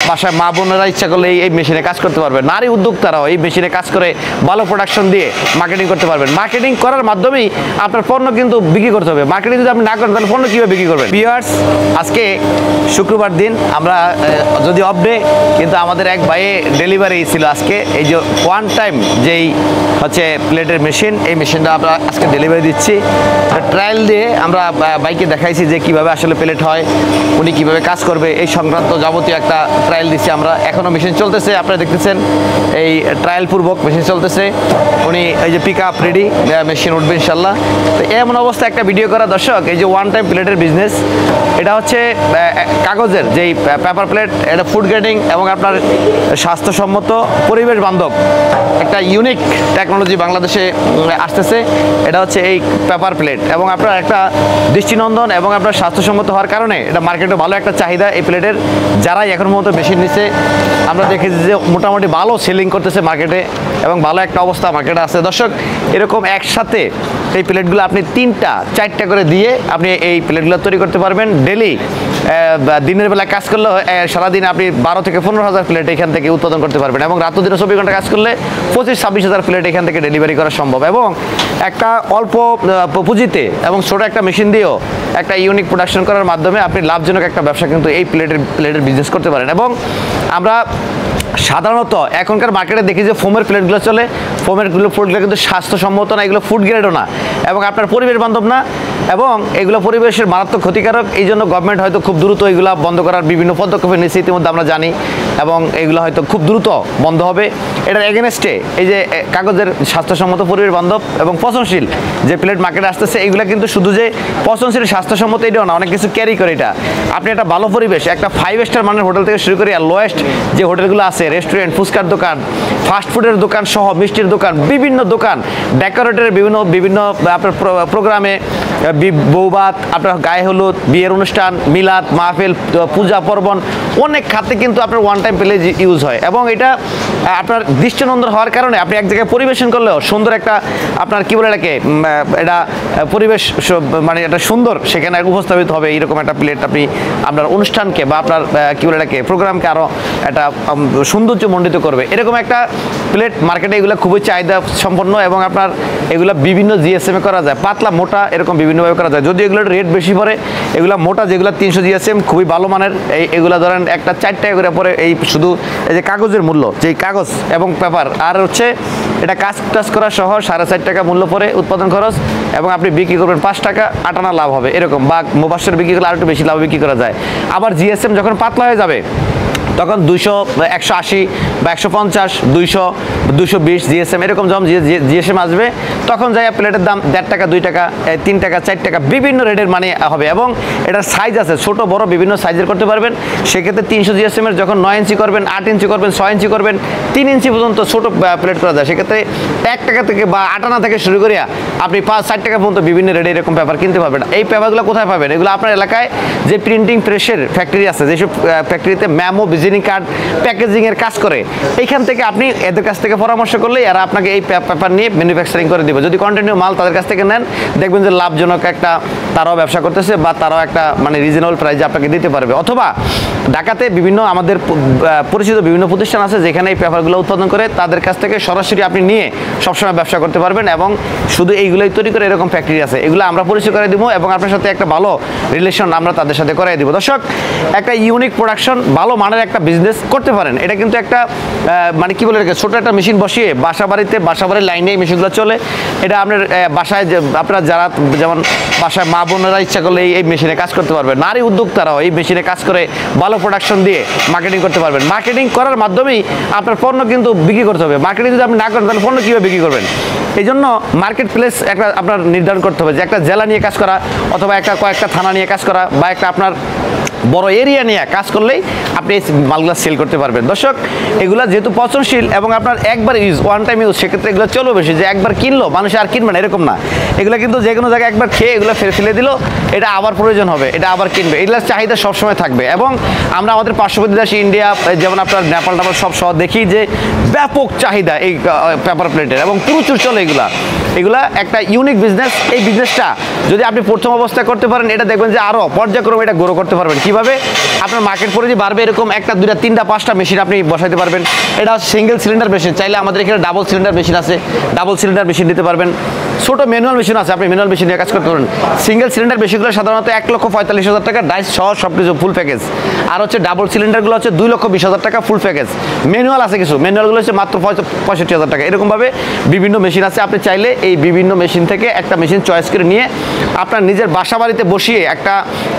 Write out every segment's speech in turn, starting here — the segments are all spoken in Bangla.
বাসায় মা বোনেরা ইচ্ছা করলে এই মেশিনে কাজ করতে পারবে। নারী উদ্যোক্তারাও এই মেশিনে কাজ করে ভালো প্রোডাকশন দিয়ে মার্কেটিং করতে পারবেন। মার্কেটিং করার মাধ্যমেই আপনার পণ্য কিন্তু বিক্রি করতে হবে। মার্কেটিং যদি আপনি না করেন তাহলে পণ্য কীভাবে বিক্রি করবেন? ভিউয়ার্স, আজকে শুক্রবার দিন, আমরা যদি অফ ডে, কিন্তু আমাদের এক ভাইয়ে ডেলিভারি ছিল আজকে। এই যে ওয়ান টাইম যেই হচ্ছে প্লেটের মেশিন, এই মেশিনটা আমরা আজকে ডেলিভারি দিচ্ছি। ট্রায়াল দিয়ে আমরা বাইকে দেখাইছি যে কিভাবে আসলে প্লেট হয়, উনি কিভাবে কাজ করবে, এই সংক্রান্ত যাবতীয় একটা ট্রায়াল দিচ্ছি আমরা। এখনও মেশিন চলতেছে, আপনারা দেখতেছেন এই ট্রায়াল পূর্বক মেশিন চলতেছে। উনি এই যে পিক আপ রেডি, মেশিন উঠবে ইনশাল্লাহ। তো এমন অবস্থা একটা ভিডিও করা দর্শক, এই যে ওয়ান টাইম প্লেটের বিজনেস, এটা হচ্ছে কাগজের যেই পেপার প্লেট, এটা ফুড গ্রেডিং এবং আপনার স্বাস্থ্যসম্মত পরিবেশ বান্ধব একটা ইউনিক টেকনোলজি বাংলাদেশে আসতেছে। এটা হচ্ছে এই পেপার প্লেট, এবং আপনার একটা দৃষ্টিনন্দন এবং আপনার স্বাস্থ্যসম্মত হওয়ার কারণে এটা মার্কেটে ভালো একটা চাহিদা এই প্লেটের। যারাই এখন মতো মেশিন নিচ্ছে আমরা দেখেছি যে মোটামুটি ভালো সেলিং করতেছে মার্কেটে, এবং ভালো একটা অবস্থা মার্কেটে আছে দর্শক। এরকম একসাথে এই প্লেটগুলো আপনি 3টা 4টা করে দিয়ে আপনি এই প্লেটগুলো তৈরি করতে পারবেন। ডেলি দিনের বেলা কাজ করলে সারাদিন আপনি 12 থেকে 15,000 প্লেট এখান থেকে উৎপাদন করতে পারবেন, এবং রাত দিনে 24 ঘন্টা কাজ করলে 25-26,000 প্লেট এখান থেকে ডেলিভারি করা সম্ভব। এবং একটা অল্প পুঁজিতে এবং ছোটো একটা মেশিন দিয়েও একটা ইউনিক প্রোডাকশন করার মাধ্যমে আপনি লাভজনক একটা ব্যবসা কিন্তু এই প্লেটের বিজনেস করতে পারেন। এবং আমরা সাধারণত এখনকার মার্কেটে দেখি যে ফোমের প্লেটগুলো চলে। ফোমের প্লেটগুলো কিন্তু স্বাস্থ্যসম্মত না, এগুলো ফুড গ্রেডও না, এবং আপনার পরিবেশ বান্ধব না, এবং এগুলো পরিবেশের মারাত্মক ক্ষতিকারক। এই জন্য গভর্নমেন্ট হয়তো খুব দ্রুত এগুলো বন্ধ করার বিভিন্ন পদক্ষেপ নিচ্ছে ইতিমধ্যে আমরা জানি, এবং এগুলো হয়তো খুব দ্রুত বন্ধ হবে। এটার এগেনস্টে এই যে কাগজের স্বাস্থ্যসম্মত পরিবেশ বান্ধব এবং পচনশীল যে প্লেট মার্কেটে আসতেছে, এগুলো কিন্তু শুধু যে পচনশীল স্বাস্থ্যসম্মত এটাও না, অনেক কিছু ক্যারি করে এটা। আপনি একটা ভালো পরিবেশ, একটা 5 স্টার মানের হোটেল থেকে শুরু করে আর লোয়েস্ট যে হোটেলগুলো আছে, রেস্টুরেন্ট, ফুচকার দোকান, ফাস্টফুডের দোকান সহ মিষ্টির দোকান, বিভিন্ন দোকান, ডেকোরেটের বিভিন্ন আপনার প্রোগ্রামে, বৌভাত, আপনার গায়ে হলুদ, বিয়ের অনুষ্ঠান, মিলাদ, মাহফিল, পূজা পার্বণ, অনেক খাতে কিন্তু আপনার ওয়ান টাইম প্লেট ইউজ হয়। এবং এটা আপনার দৃষ্টিনন্দন হওয়ার কারণে আপনি এক জায়গায় পরিবেশন করলেও সুন্দর একটা আপনার কী বলে এটাকে, এটা পরিবেশ মানে এটা সুন্দর সেখানে উপস্থাপিত হবে। এইরকম একটা প্লেট আপনি আপনার অনুষ্ঠানকে বা আপনার কী বলে এটাকে প্রোগ্রামকে আরও একটা সৌন্দর্যমণ্ডিত করবে। এরকম একটা প্লেট মার্কেটে এগুলো খুবই চাহিদা সম্পন্ন, এবং আপনার এগুলো বিভিন্ন জিএসএমে করা যায়, পাতলা মোটা এরকম বিভিন্নভাবে করা যায়। যদিও এগুলোর রেট বেশি পড়ে, এগুলো মোটা যেগুলো 300 জিএসএম খুবই ভালো মানের, এগুলো ধরেন একটা 4 টাকা করে পড়ে। এই শুধু এই যে কাগজের মূল্য, যেই কাগজ এবং পেপার, আর হচ্ছে এটা কাজ টাজ করা সহ 4.5 টাকা মূল্য পড়ে উৎপাদন খরচ, এবং আপনি বিক্রি করবেন 5 টাকা, 8 আনা লাভ হবে এরকম, বা মোবাসের বিক্রি করলে আর একটু বেশি লাভ বিক্রি করা যায়। আবার জিএসএম যখন পাতলা হয়ে যাবে তখন 200, 180 বা 150, 200, 220 জিএসএম এরকম যখন জিএসএম আসবে, তখন যাই প্লেটের দাম 1.5 টাকা, 2 টাকা, 3 টাকা, 4 টাকা বিভিন্ন রেটের মানে হবে। এবং এটার সাইজ আছে, ছোট বড় বিভিন্ন সাইজের করতে পারবেন। সেক্ষেত্রে 300 জিএসএমের যখন 9 ইঞ্চি করবেন, 8 ইঞ্চি করবেন, 6 ইঞ্চি করবেন, 3 ইঞ্চি পর্যন্ত ছোট প্লেট করা যায়। সেক্ষেত্রে 1 টাকা থেকে বা 8 আনা থেকে শুরু করিয়া আপনি 5-7 টাকা পর্যন্ত বিভিন্ন রেটে এরকম পেপার কিনতে পারবেন। এই পেপারগুলো কোথায় পাবেন? এগুলো আপনার এলাকায় যে প্রিন্টিং প্রেসের ফ্যাক্টরি আছে, যেসব ফ্যাক্টরিতে ম্যামো, ভিজিটিং কার্ড, প্যাকেজিংয়ের কাজ করে, এইখান থেকে আপনি এদের কাছ থেকে পরামর্শ করলে এরা আপনাকে এই পেপার নিয়ে ম্যানুফ্যাকচারিং করে দেবে। যদি কন্টিনিউ মাল তাদের কাছ থেকে নেন, দেখবেন যে লাভজনক একটা তারাও ব্যবসা করতেছে, বা তারাও একটা মানে রিজনেবল প্রাইসে আপনাকে দিতে পারবে। অথবা ঢাকাতে বিভিন্ন আমাদের পরিচিত বিভিন্ন প্রতিষ্ঠান আছে যেখানে এই পেপারগুলো উৎপাদন করে, তাদের কাছ থেকে সরাসরি আপনি নিয়ে সবসময় ব্যবসা করতে পারবেন। এবং শুধু এইগুলোই তৈরি করে এরকম ফ্যাক্টরি আছে, এগুলো আমরা পরিচয় করে দিব, এবং আপনার সাথে একটা ভালো রিলেশন আমরা তাদের সাথে করাই দিব। দর্শক, একটা ইউনিক প্রোডাকশন, ভালো মানের একটা বিজনেস করতে পারেন। এটা কিন্তু একটা মানে কি বলে, ছোট একটা মেশিন বসিয়ে বাসাবাড়ির লাইনে এই মেশিনগুলো চলে। এটা আপনার বাসায় আপনারা যারা যেমন বাসায় মা বোনেরা ইচ্ছা করলে এই মেশিনে কাজ করতে পারবেন। নারী উদ্যোক্তারাও এই মেশিনে কাজ করে ভালো প্রোডাকশন দিয়ে মার্কেটিং করতে পারবেন। মার্কেটিং করার মাধ্যমেই আপনার পণ্য কিন্তু বিক্রি করতে হবে। মার্কেটিং যদি আপনি না করেন তাহলে পণ্য কীভাবে বিক্রি করবেন? এই জন্য মার্কেট প্লেস একটা আপনার নির্ধারণ করতে হবে, যে একটা জেলা নিয়ে কাজ করা, অথবা কয়েকটা থানা নিয়ে কাজ করা, বা একটা আপনার বড় এরিয়া নিয়ে কাজ করলেই আপনি এই মালগুলো সেল করতে পারবেন। দর্শক, এগুলো যেহেতু পচনশীল এবং আপনার একবার ইউজ, ওয়ান টাইম ইউজ, সেক্ষেত্রে এগুলো চলবে বেশি, যে একবার কিনলো মানুষ আর কিনবে না এরকম না। এগুলো কিন্তু যে কোনো জায়গায় একবার খেয়ে এগুলো ফেলে দিল, এটা আবার প্রয়োজন হবে, এটা আবার কিনবে, এগুলোর চাহিদা সবসময় থাকবে। এবং আমরা আমাদের পার্শ্ববর্তী দেশ ইন্ডিয়া, যেমন আপনার নেপাল সব শহর দেখি যে ব্যাপক চাহিদা এই পেপার প্লেটের, এবং প্রচুর চলে এগুলা একটা ইউনিক বিজনেস। এই বিজনেসটা যদি আপনি প্রথম অবস্থায় করতে পারেন, এটা দেখবেন যে আরও পর্যায়ক্রমে এটা গ্রো করতে পারবেন। কীভাবে? আপনার মার্কেট পরিধি বাড়বে, এরকম একটা দুইটা তিনটা পাঁচটা মেশিন আপনি বসাইতে পারবেন। এটা হচ্ছে সিঙ্গেল সিলিন্ডার মেশিন, চাইলে আমাদের এখানে ডাবল সিলিন্ডার মেশিন আছে, ডাবল সিলিন্ডার মেশিন নিতে পারবেন। ছোটো ম্যানুয়াল মেশিন আছে, আপনি ম্যানুয়াল মেশিন নিয়ে কাজ করতে পারেন। সিঙ্গেল সিলিন্ডার মেশিনগুলো সাধারণত 1,45,000 টাকা ডাইস সহ সব কিছু ফুল প্যাকেজ, আর হচ্ছে ডাবল সিলিন্ডারগুলো হচ্ছে 2,20,000 টাকা ফুল প্যাকেজ। ম্যানুয়াল আছে কিছু, ম্যানুয়ালগুলো হচ্ছে মাত্র 65,000 টাকা। এরকমভাবে বিভিন্ন মেশিন আছে, আপনি চাইলে এই বিভিন্ন মেশিন থেকে একটা মেশিন চয়েস করে নিয়ে আপনার নিজের বাসা বাড়িতে বসিয়ে একটা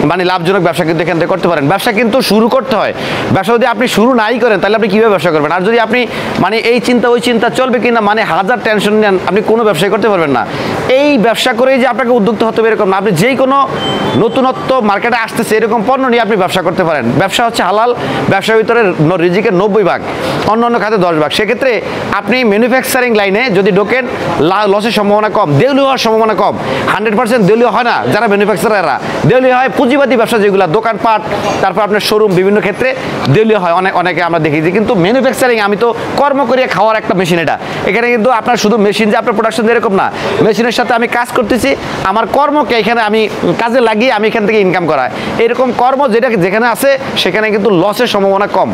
মানে লাভজনক ব্যবসা কিন্তু এখান থেকে করতে পারেন। ব্যবসা কিন্তু শুরু করতে হয়, ব্যবসা যদি আপনি শুরু নাই করেন তাহলে আপনি কীভাবে ব্যবসা করবেন? আর যদি আপনি মানে এই চিন্তা ওই চিন্তা চলবে কিনা মানে হাজার টেনশন নেন, আপনি কোনো ব্যবসায় করতে পারবেন না। এই ব্যবসা করেই যে আপনাকে উদ্যোক্তা হতে হবে এরকম না, আপনি যেই কোনো নতুনত্ব মার্কেটে আসতেছে এরকম পণ্য নিয়ে আপনি ব্যবসা করতে পারেন। ব্যবসা হচ্ছে হালাল, ব্যবসার ভিতরে রিজিকের 90 ভাগ, অন্য খাতে 10 ভাগ। সেক্ষেত্রে আপনি ম্যানুফ্যাকচারিং লাইনে যদি ঢোকেন লসের সম্ভাবনা কম, দেউলি হওয়ার সম্ভাবনা কম। 100% দেউলিয়া হয় না যারা ম্যানুফ্যাকচারাররা, দেউলিয়া হয় পুঁজিবাদী ব্যবসা যেগুলো দোকানপাট, তারপর আপনার শোরুম, বিভিন্ন ক্ষেত্রে দেউলিয়া হয় অনেকে আমরা দেখেছি। কিন্তু ম্যানুফ্যাকচারিং আমি তো কর্ম করিয়ে খাওয়ার একটা মেশিন, এটা এখানে কিন্তু আপনার শুধু মেশিন যে আপনার প্রোডাকশন এরকম না, মেশিনের সাথে আমি কাজ করতেছি, আমার কর্মকে এখানে আমি কাজে লাগিয়ে আমি এখান থেকে ইনকাম করা, এরকম কর্ম যেখানে আছে সেখানে কিন্তু লসের সম্ভাবনা কম।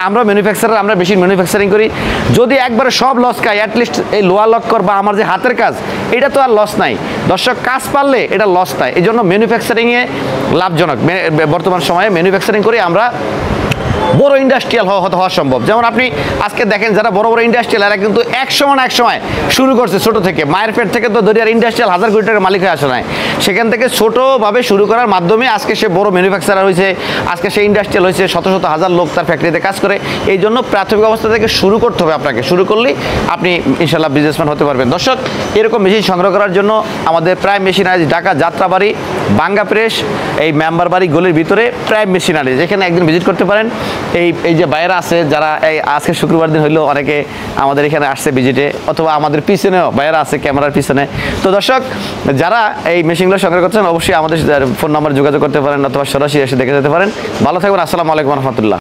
আমরা ম্যানুফ্যাকচারার, আমরা মেশিন ম্যানুফ্যাকচারিং করি, যদি একবারে সব লস খাই অ্যাটলিস্ট এই লোয়ার লক্কর বা আমার যে হাতের কাজ এটা তো আর লস নাই। দর্শক, কাজ পারলে এটা লস নাই, এই জন্য ম্যানুফ্যাকচারিংয়ে লাভজনক। বর্তমান সময়ে ম্যানুফ্যাকচারিং করে আমরা বড় ইন্ডাস্ট্রিয়াল হওয়া সম্ভব। যেমন আপনি আজকে দেখেন যারা বড় বড় ইন্ডাস্ট্রিয়াল, এরা কিন্তু এক সময় শুরু করছে ছোট থেকে, মায়ের পেট থেকে তো দরিয়ার ইন্ডাস্ট্রিয়াল 1000 কোটি টাকার মালিক হয়ে আসে নাই, সেখান থেকে ছোটোভাবে শুরু করার মাধ্যমে আজকে সে বড় ম্যানুফ্যাকচারার হয়েছে, আজকে সে ইন্ডাস্ট্রিয়াল হয়েছে, শত শত হাজার লোক তার ফ্যাক্টরিতে কাজ করে। এই জন্য প্রাথমিক অবস্থা থেকে শুরু করতে হবে আপনাকে, শুরু করলেই আপনি ইনশাল্লাহ বিজনেসম্যান হতে পারবেন। দর্শক, এরকম মেশিন সংগ্রহ করার জন্য আমাদের প্রাইম মেশিনারিজ, ঢাকা যাত্রাবাড়ি, বাঙ্গা প্রেস, এই মেম্বার বাড়ি গলির ভিতরে প্রাইম মেশিনারিজ, এখানে একদিন ভিজিট করতে পারেন। এই যে বাইরে আছে যারা এই আজকে শুক্রবার দিন হইলো অনেকে আমাদের এখানে আসছে ভিজিটে, অথবা আমাদের পিছনেও বাইরে আছে ক্যামেরার পিছনে। তো দর্শক, যারা এই মেশিনগুলো সংগ্রহ করছেন অবশ্যই আমাদের ফোন নাম্বার যোগাযোগ করতে পারেন, অথবা সরাসরি এসে দেখে যেতে পারেন। ভালো থাকবেন। আসসালামু আলাইকুম রহমতুল্লাহ।